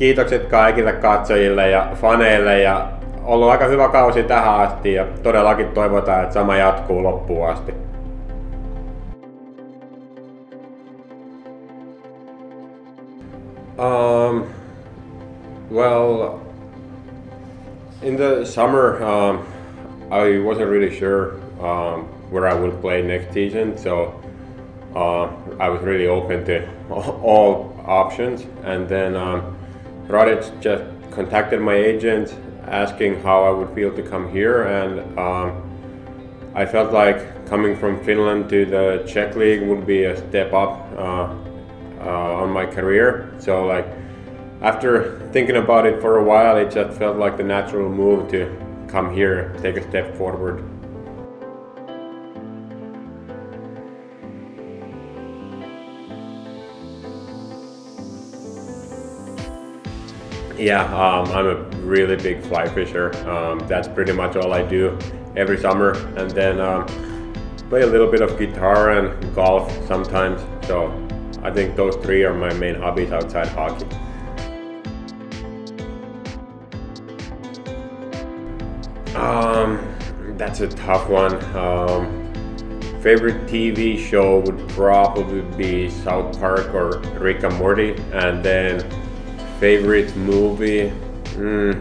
kiitokset kaikille katsojille ja faneille ja ollut aika hyvä kausi tähän asti ja todellakin toivotaan, että sama jatkuu loppuun asti. Well, in the summer, I wasn't really sure where I would play next season, so I was really open to all options. And then Hráč just contacted my agent, asking how I would feel to come here, and I felt like coming from Finland to the Czech league would be a step up on my career. So like after thinking about it for a while, it just felt like the natural move to come here, take a step forward. Yeah, I'm a really big fly fisher. That's pretty much all I do every summer, and then play a little bit of guitar and golf sometimes. So I think those three are my main hobbies outside hockey. That's a tough one. Favorite TV show would probably be South Park or Rick and Morty, and then favorite movie, I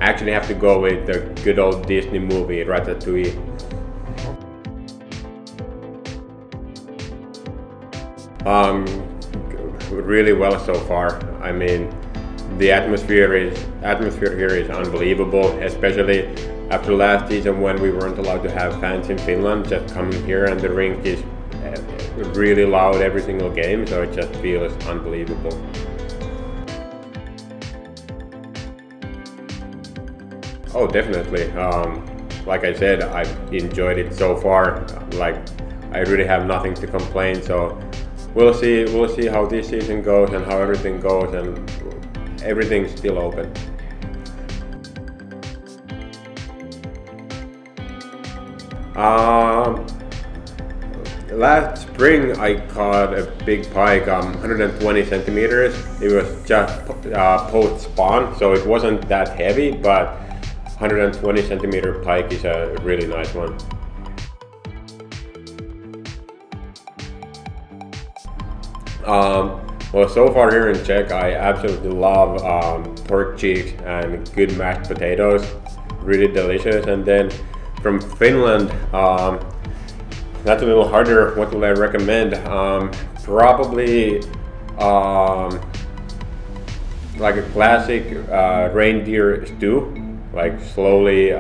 actually have to go with the good old Disney movie, Ratatouille. Really well so far. I mean, the atmosphere here is unbelievable, especially after last season when we weren't allowed to have fans in Finland. Just coming here and the rink is really loud every single game, so it just feels unbelievable. Oh, definitely. Like I said, I've enjoyed it so far. Like, I really have nothing to complain. So we'll see how this season goes and how everything goes, and everything's still open. Last spring I caught a big pike, 120 centimeters. It was just post spawn, so it wasn't that heavy, but 120 centimeter pike is a really nice one. Well, so far here in Czech, I absolutely love pork cheeks and good mashed potatoes, really delicious. And then from Finland, that's a little harder. What will I recommend? Probably like a classic reindeer stew. Like slowly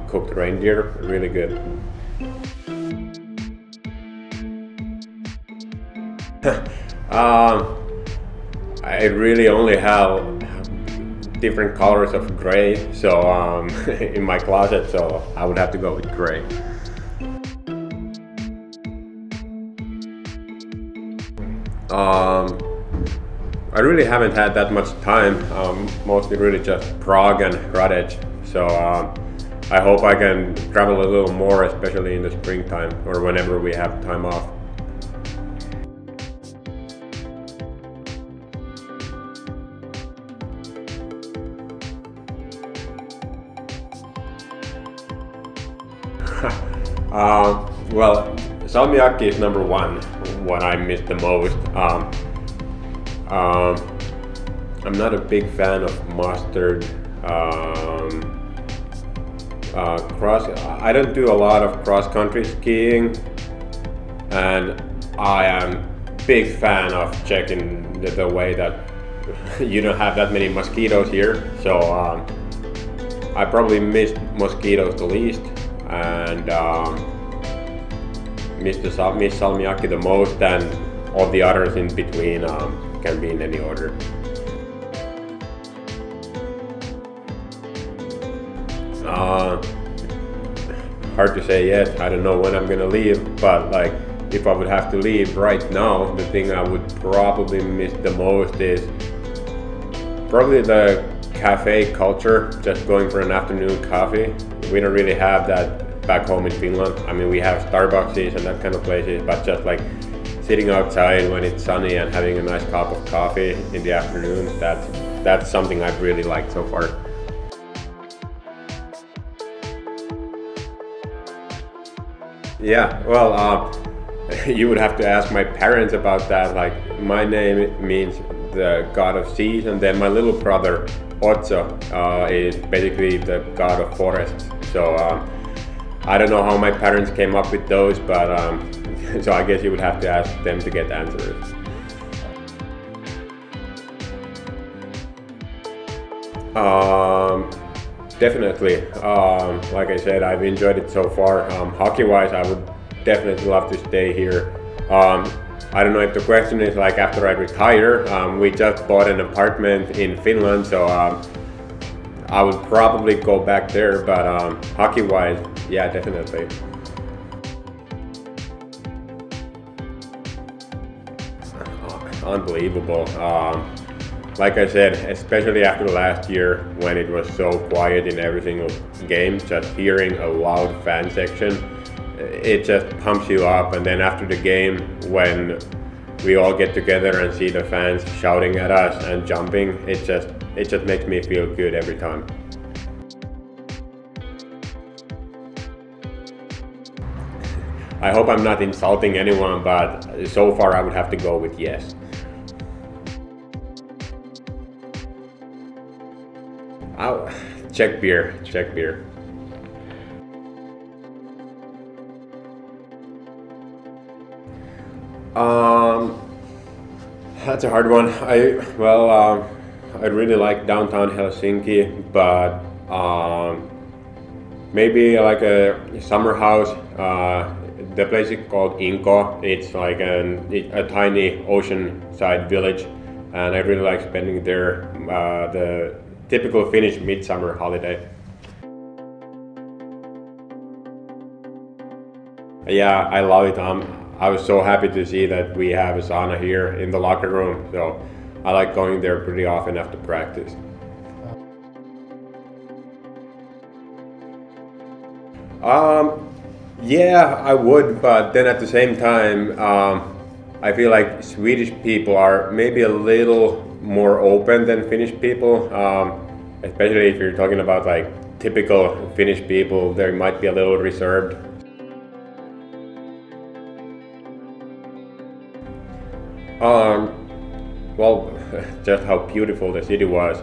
cooked reindeer, really good. I really only have different colors of gray, so in my closet, so I would have to go with gray. I really haven't had that much time, mostly really just Prague and Hráč. So I hope I can travel a little more, especially in the springtime or whenever we have time off. Well, salmiakki is number one, what I miss the most. I'm not a big fan of mustard. I don't do a lot of cross-country skiing, and I am big fan of checking the way that you don't have that many mosquitoes here. So I probably miss mosquitoes the least, and miss salmiakki the most, and all the others in between can be in any order. Hard to say yet. I don't know when I'm gonna leave, but like if I would have to leave right now, the thing I would probably miss the most is probably the cafe culture, just going for an afternoon coffee. We don't really have that back home in Finland. I mean, we have Starbucks and that kind of places, but just like sitting outside when it's sunny and having a nice cup of coffee in the afternoon, that's something I've really liked so far. Yeah, well, you would have to ask my parents about that. Like, my name means the god of seas, and then my little brother Otso is basically the god of forests. So I don't know how my parents came up with those, but so I guess you would have to ask them to get answers. Definitely. Like I said, I've enjoyed it so far. Hockey-wise, I would definitely love to stay here. I don't know if the question is like after I retire. We just bought an apartment in Finland, so I would probably go back there. But hockey-wise, yeah, definitely. Unbelievable. Like I said, especially after last year when it was so quiet in every single game, just hearing a loud fan section, it just pumps you up. And then after the game, when we all get together and see the fans shouting at us and jumping, it just makes me feel good every time. I hope I'm not insulting anyone, but so far I would have to go with yes. Czech beer. That's a hard one. I really like downtown Helsinki, but maybe like a summer house. The place is called Inko. It's like a tiny oceanside village, and I really like spending there. The typical Finnish midsummer holiday. Yeah, I love it. I was so happy to see that we have a sauna here in the locker room, so I like going there pretty often after practice. Yeah, I would, but then at the same time, I feel like Swedish people are maybe a little more open than Finnish people, especially if you're talking about like typical Finnish people. They might be a little reserved. Well, just how beautiful the city was.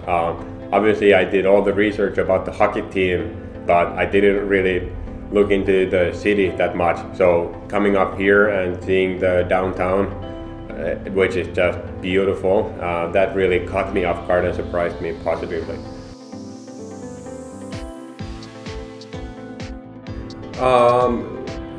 Obviously I did all the research about the hockey team, but I didn't really look into the city that much. So coming up here and seeing the downtown, which is just beautiful, that really caught me off guard and surprised me positively.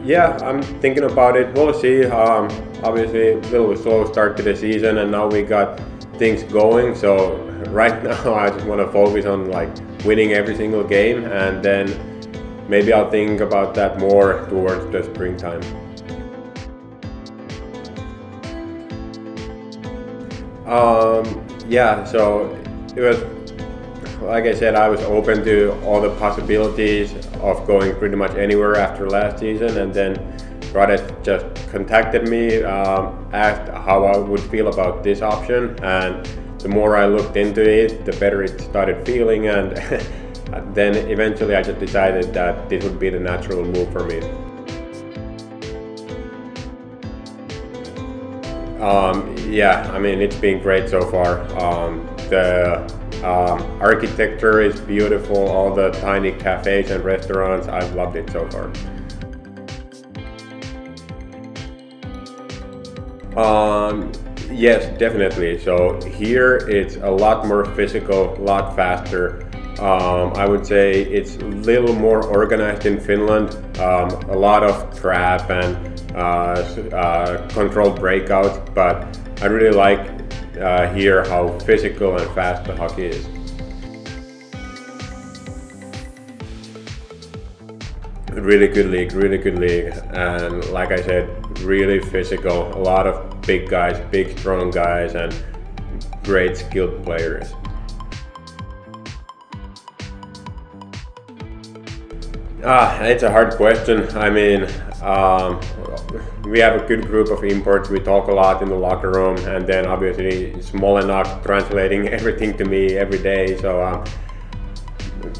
Yeah, I'm thinking about it. We'll see. Obviously, a little slow start to the season, and now we got things going. So right now, I just want to focus on like winning every single game, and then maybe I'll think about that more towards the springtime. Yeah, so it was, like I said, I was open to all the possibilities of going pretty much anywhere after last season, and then Hradeck just contacted me, asked how I would feel about this option, and the more I looked into it, the better it started feeling, and then eventually I just decided that this would be the natural move for me. Yeah, I mean, it's been great so far. The architecture is beautiful, all the tiny cafes and restaurants, I've loved it so far. Yes, definitely. So here it's a lot more physical, a lot faster. I would say it's a little more organized in Finland, a lot of trap and controlled breakouts, but I really like here how physical and fast the hockey is. Really good league, and like I said, really physical, a lot of big guys, big strong guys, and great skilled players. It's a hard question. I mean, we have a good group of imports. We talk a lot in the locker room, and then obviously Smolenak translating everything to me every day. So,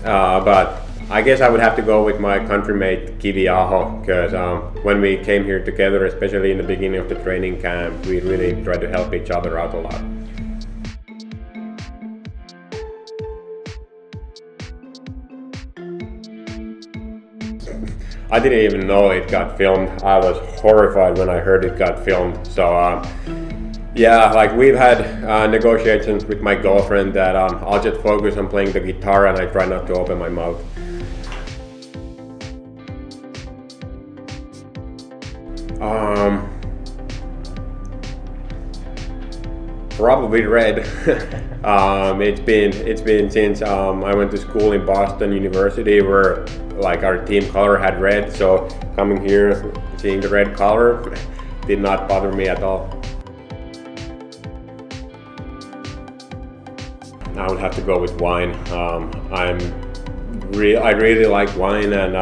but I guess I would have to go with my countrymate Kivi Aho, because when we came here together, especially in the beginning of the training camp, we really tried to help each other out a lot. I didn't even know it got filmed. I was horrified when I heard it got filmed. So yeah, like we've had negotiations with my girlfriend that I'll just focus on playing the guitar and I try not to open my mouth. Probably red. It's been since I went to school in Boston University, where like our team color had red, so coming here, seeing the red color did not bother me at all. I would have to go with wine. I really like wine, and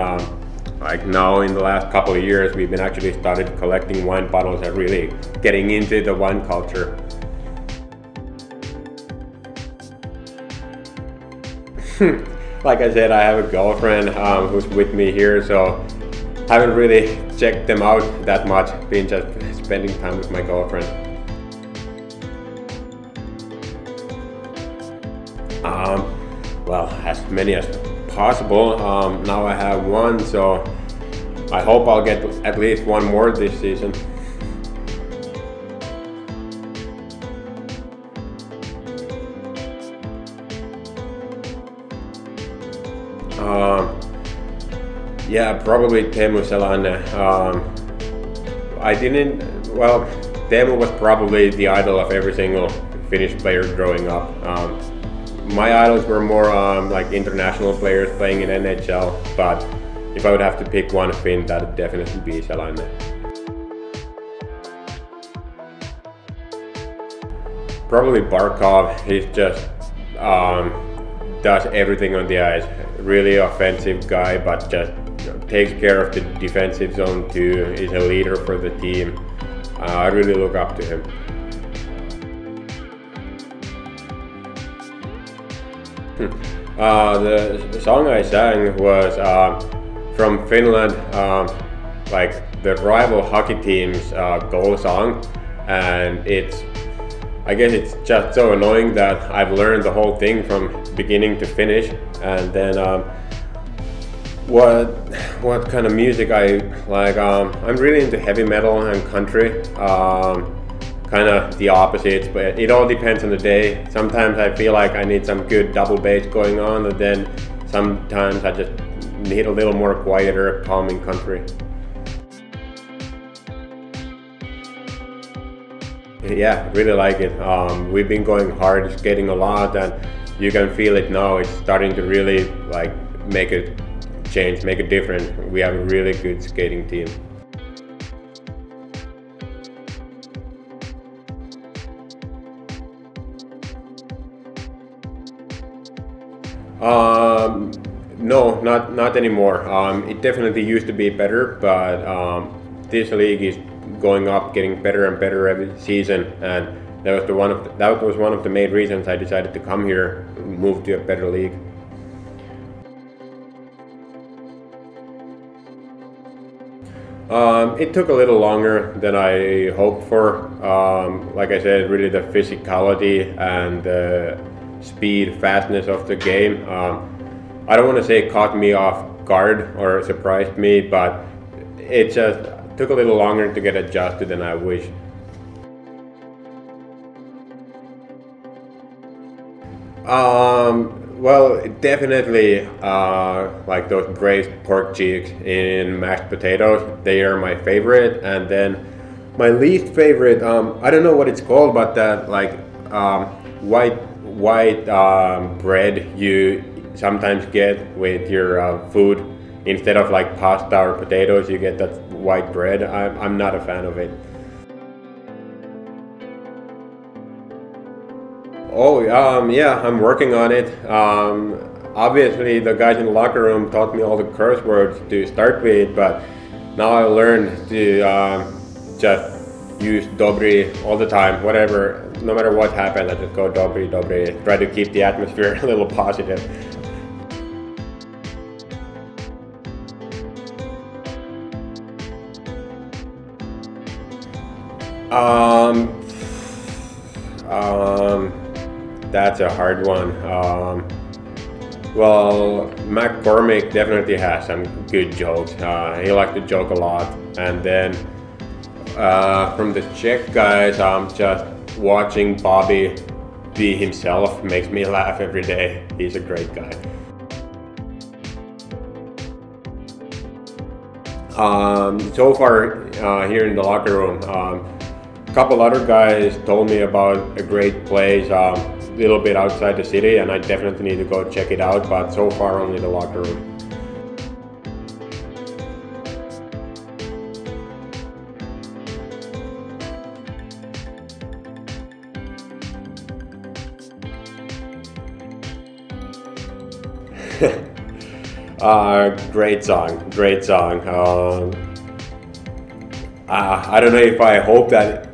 like now in the last couple of years, we've been actually started collecting wine bottles and really getting into the wine culture. Like I said, I have a girlfriend who's with me here, so I haven't really checked them out that much, been just spending time with my girlfriend. Well, as many as possible. Now I have one, so I hope I'll get at least one more this season. Yeah, probably Teemu Selänne. Teemu was probably the idol of every single Finnish player growing up. My idols were more like international players playing in NHL, but if I would have to pick one Finn, that would definitely be Selänne. Probably Barkov. He's just does everything on the ice. Really offensive guy, but just takes care of the defensive zone too. He's a leader for the team. I really look up to him. The song I sang was from Finland, like the rival hockey team's goal song, and I guess it's just so annoying that I've learned the whole thing from beginning to finish. And then what kind of music I like? I'm really into heavy metal and country. Kind of the opposites, but it all depends on the day. Sometimes I feel like I need some good double bass going on, and then sometimes I just need a little more quieter, calming country. Yeah, really like it. We've been going hard, skating a lot, and you can feel it now. It's starting to really like make a change, make a difference. We have a really good skating team. No, not anymore. It definitely used to be better, but this league is going up, getting better and better every season, and that was one of the main reasons I decided to come here, move to a better league. It took a little longer than I hoped for. Like I said, really the physicality and the speed, fastness of the game. I don't want to say it caught me off guard or surprised me, but it just took a little longer to get adjusted than I wished. Well, definitely like those braised pork cheeks in mashed potatoes. They are my favorite. And then my least favorite, I don't know what it's called, but that like white bread you sometimes get with your food. Instead of like pasta or potatoes, you get that white bread. I'm not a fan of it. Oh, yeah, I'm working on it. Obviously, the guys in the locker room taught me all the curse words to start with, but now I learned to just use dobry all the time, whatever, no matter what happens, I just go dobry, dobry, try to keep the atmosphere a little positive. That's a hard one. Well, McCormick definitely has some good jokes. He likes to joke a lot. And then from the Czech guys, just watching Bobby be himself makes me laugh every day. He's a great guy. So far here in the locker room, a couple other guys told me about a great place a little bit outside the city, and I definitely need to go check it out, but so far only the locker room. Great song, great song. I don't know if I hope that,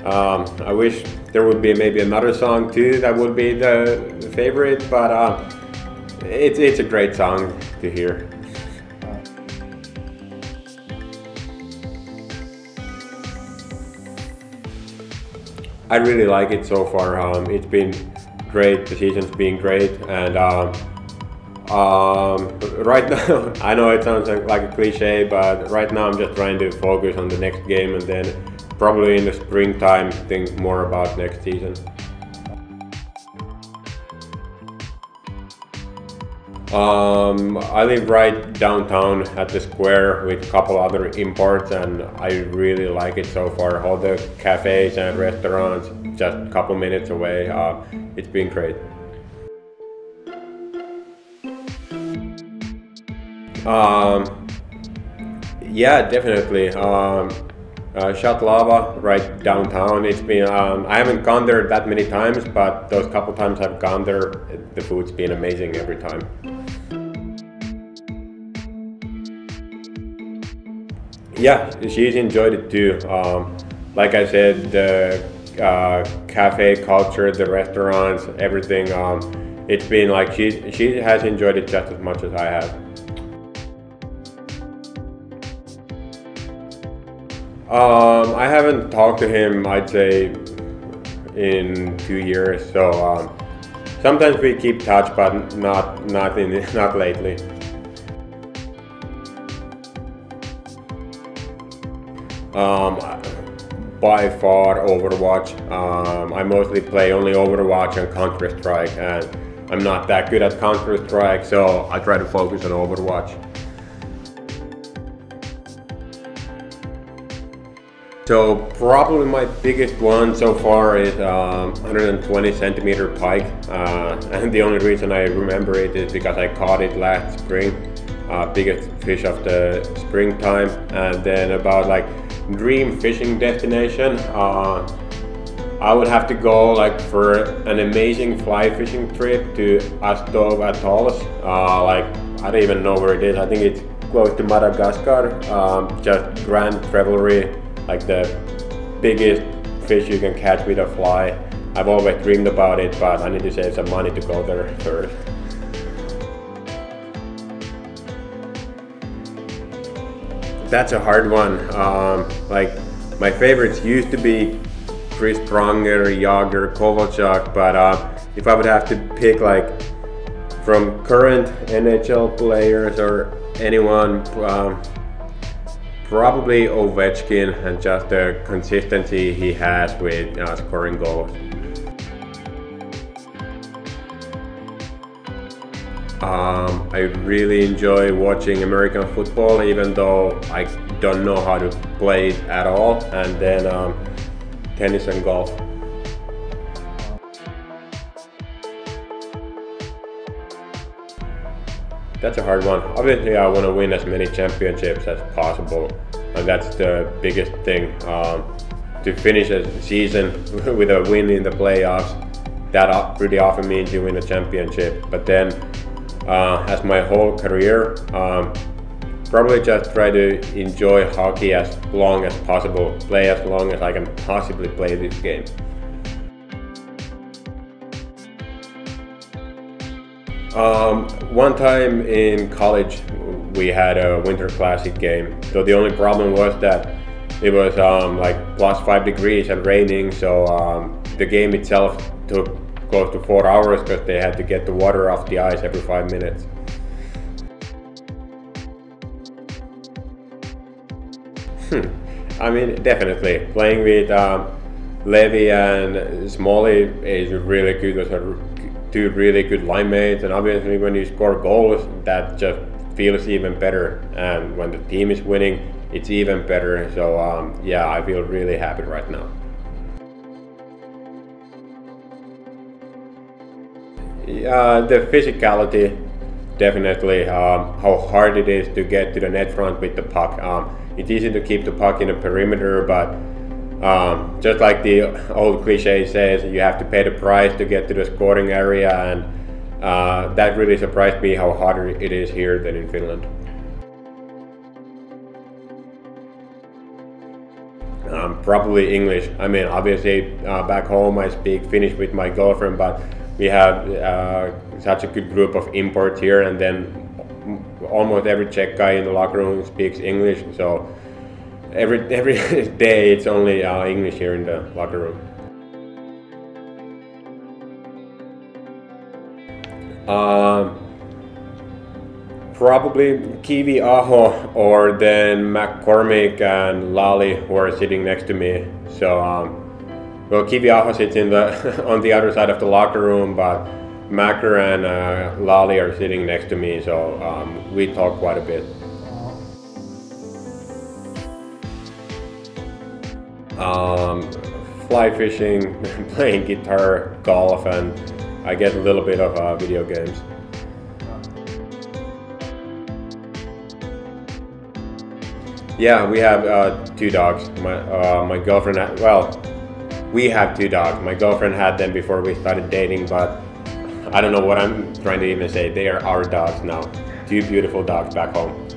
I wish there would be maybe another song too that would be the favorite, but it's a great song to hear. I really like it so far. It's been great, the season's been great, and right now, I know it sounds like a cliche, but right now I'm just trying to focus on the next game, and then probably in the springtime think more about next season. I live right downtown at the square with a couple other imports, and I really like it so far. All the cafes and restaurants just a couple minutes away. It's been great. Yeah, definitely. Shot Lava right downtown. It's been I haven't gone there that many times, but those couple times I've gone there, the food's been amazing every time. Yeah, she's enjoyed it too. Like I said, the cafe culture, the restaurants, everything. It's been like she has enjoyed it just as much as I have. I haven't talked to him, I'd say, in 2 years. So sometimes we keep touch, but not lately. By far Overwatch. I mostly play only Overwatch and Counter-Strike, and I'm not that good at Counter-Strike, so I try to focus on Overwatch. So probably my biggest one so far is 120 centimeter pike, and the only reason I remember it is because I caught it last spring, biggest fish of the springtime. And then about like dream fishing destination, I would have to go like for an amazing fly fishing trip to Astov Atolls. Like I don't even know where it is. I think it's close to Madagascar. Just grand revelry. Like the biggest fish you can catch with a fly. I've always dreamed about it, but I need to save some money to go there first. That's a hard one. Like my favorites used to be Chris Pronger, Jágr, Kovalchuk, but if I would have to pick like from current NHL players or anyone, probably Ovechkin, and just the consistency he has with scoring goals. I really enjoy watching American football, even though I don't know how to play it at all. And then tennis and golf. That's a hard one. Obviously I want to win as many championships as possible, and that's the biggest thing. To finish a season with a win in the playoffs, that pretty often means you win a championship. But then as my whole career, Probably just try to enjoy hockey as long as possible, play as long as I can possibly play this game. One time in college we had a winter classic game, so the only problem was that it was like +5 degrees and raining, so the game itself took close to 4 hours because they had to get the water off the ice every 5 minutes. I mean, definitely playing with Levi and Smalley is really good. Those are two really good line mates, and obviously when you score goals, that just feels even better. And when the team is winning, it's even better. So yeah, I feel really happy right now. The physicality, definitely. How hard it is to get to the net front with the puck. It's easy to keep the puck in the perimeter, but just like the old cliche says, you have to pay the price to get to the scoring area, and that really surprised me how harder it is here than in Finland. Probably English. I mean, obviously back home I speak Finnish with my girlfriend, but we have such a good group of imports here, and then almost every Czech guy in the locker room speaks English, so every day it's only English here in the locker room. Probably Kivi Aho, or then McCormick and Lally, who are sitting next to me. So well, Kivi Aho sits in the on the other side of the locker room, but Macker and Lally are sitting next to me, so we talk quite a bit. Fly fishing, playing guitar, golf, and I get a little bit of video games. Yeah, we have 2 dogs. My girlfriend we have 2 dogs. My girlfriend had them before we started dating, but I don't know what I'm trying to even say. They are our dogs now. 2 beautiful dogs back home.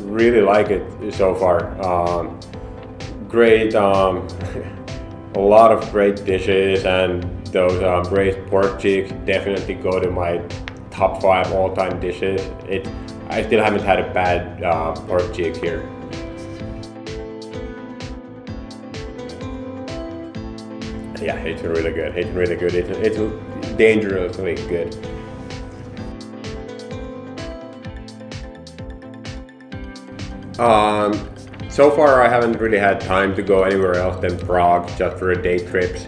Really like it so far. Great, a lot of great dishes, and those braised pork cheeks definitely go to my top 5 all-time dishes. I still haven't had a bad pork cheek here. Yeah, it's really good. It's really good. It's dangerously good. So far I haven't really had time to go anywhere else than Prague, just for a day trips,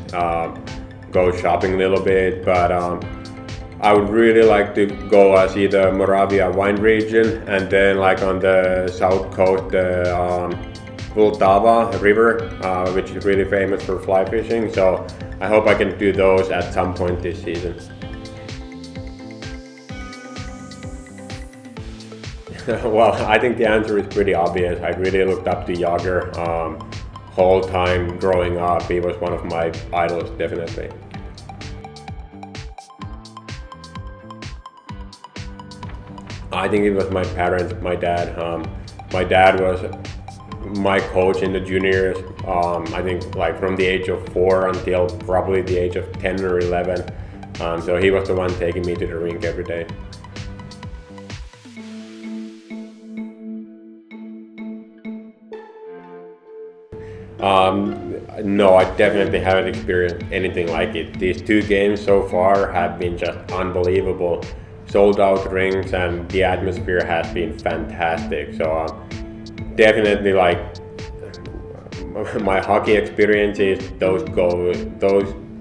go shopping a little bit, but I would really like to go see the Moravia wine region, and then like on the south coast, the Vltava river, which is really famous for fly fishing, so I hope I can do those at some point this season. Well, I think the answer is pretty obvious. I really looked up to Jagr whole time growing up. He was one of my idols, definitely. I think it was my parents, my dad. My dad was my coach in the juniors, I think like from the age of 4 until probably the age of 10 or 11. So he was the one taking me to the rink every day. No, I definitely haven't experienced anything like it. These 2 games so far have been just unbelievable. Sold out rinks, and the atmosphere has been fantastic. So definitely, like, my hockey experiences, those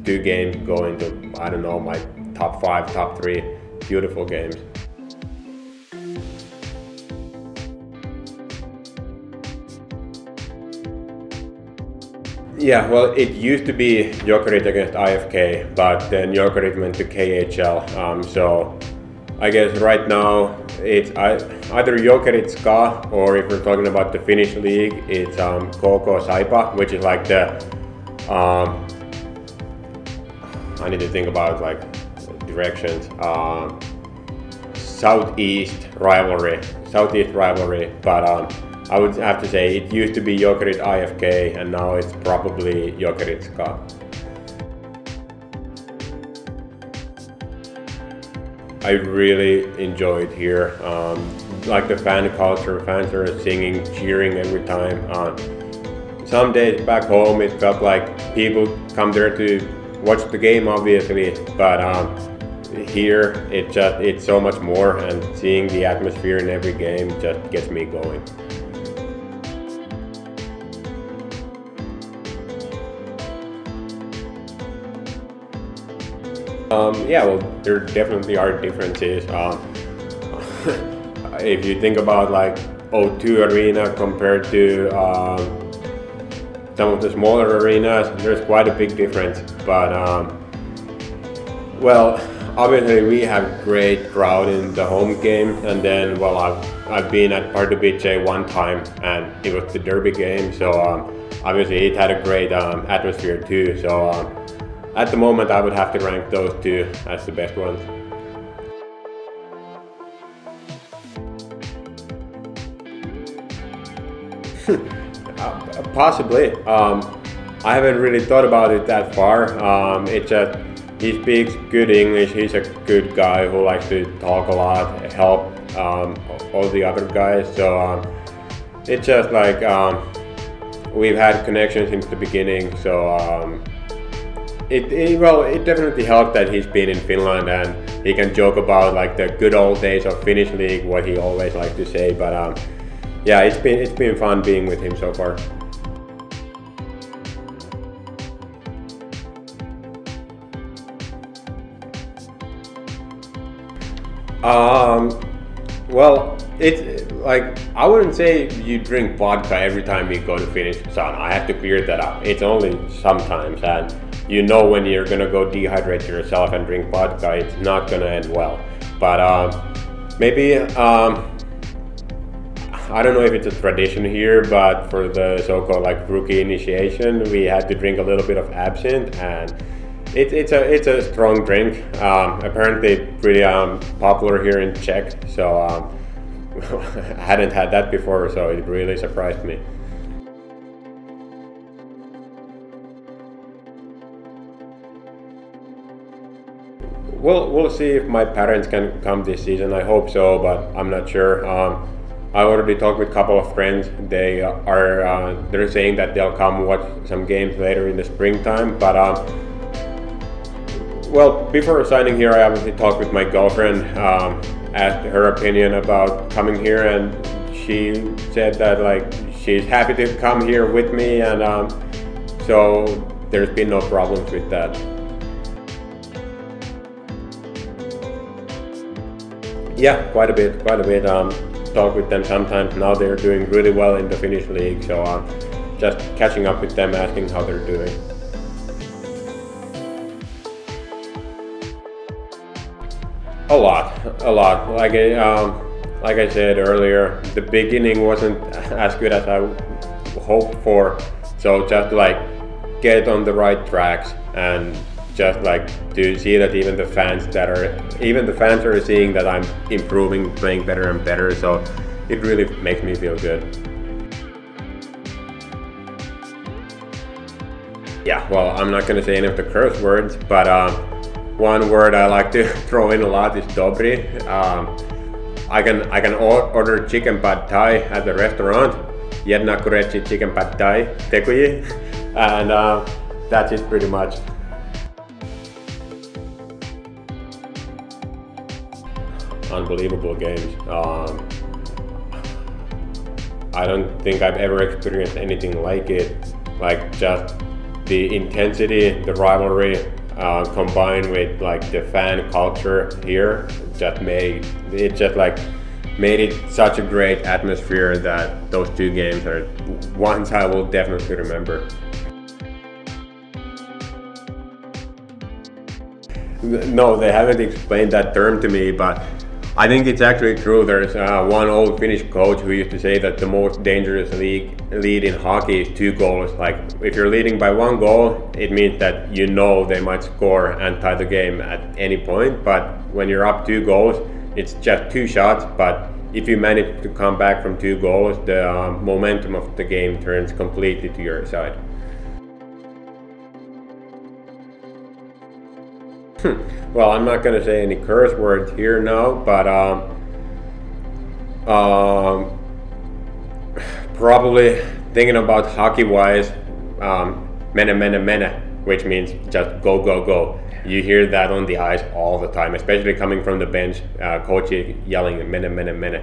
2 games go into, I don't know, my top 5, top 3 beautiful games. Yeah, well, it used to be Jokerit against IFK, but then Jokerit went to KHL. So I guess right now it's either Jokerit Ska, or if we're talking about the Finnish league, it's KK Saipa, which is like the I need to think about like directions. Southeast rivalry, but I would have to say it used to be Jokerit IFK and now it's probably Jokerit SKA. I really enjoyed here, like the fan culture, fans are singing, cheering every time. Some days back home it felt like people come there to watch the game obviously, but here it's so much more, and seeing the atmosphere in every game just gets me going. Yeah, well, there definitely are differences. If you think about like O2 Arena compared to some of the smaller arenas, there's quite a big difference. But well, obviously we have great crowd in the home game, and then well, I've been at Pardubice one time, and it was the derby game, so obviously it had a great atmosphere too. So at the moment, I would have to rank those two as the best ones. Possibly. I haven't really thought about it that far. It's just he speaks good English. He's a good guy who likes to talk a lot, help all the other guys. So it's just like we've had connections since the beginning. So it definitely helped that he's been in Finland and he can joke about like the good old days of Finnish league, what he always likes to say. But yeah, it's been fun being with him so far. Well, it's like, I wouldn't say you drink vodka every time you go to Finnish sauna. I have to clear that up. It's only sometimes, and you know when you're gonna go dehydrate yourself and drink vodka, it's not gonna end well. But maybe, I don't know if it's a tradition here, but for the so-called like rookie initiation, we had to drink a little bit of absinthe, and it's a strong drink. Apparently pretty popular here in Czech, so I hadn't had that before, so it really surprised me. We'll see if my parents can come this season. I hope so, but I'm not sure. I already talked with a couple of friends. They're saying that they'll come watch some games later in the springtime. But well, before signing here, I obviously talked with my girlfriend, asked her opinion about coming here, and she said that like she's happy to come here with me, and so there's been no problems with that. Yeah, quite a bit. Talk with them sometimes. Now they're doing really well in the Finnish league, so just catching up with them, asking how they're doing. A lot. Like I said earlier, the beginning wasn't as good as I hoped for. So just like get on the right tracks, and just like to see that even the fans are seeing that I'm improving, playing better and better. So it really makes me feel good. Yeah, well, I'm not gonna say any of the curse words, but one word I like to throw in a lot is dobry. I can order chicken pad thai at the restaurant. Jedna kurechi chicken pad thai, tekuji, and that's it pretty much. Unbelievable games. I don't think I've ever experienced anything like it. Like just the intensity, the rivalry, combined with like the fan culture here, just made it such a great atmosphere that those two games are ones I will definitely remember. No, they haven't explained that term to me, but I think it's actually true. There's one old Finnish coach who used to say that the most dangerous lead in hockey is 2 goals. Like, if you're leading by 1 goal, it means that you know they might score and tie the game at any point. But when you're up 2 goals, it's just 2 shots. But if you manage to come back from 2 goals, the momentum of the game turns completely to your side. Well, I'm not going to say any curse words here now, but probably thinking about hockey-wise, mene, which means just go, go, go. You hear that on the ice all the time, especially coming from the bench, coach yelling mene.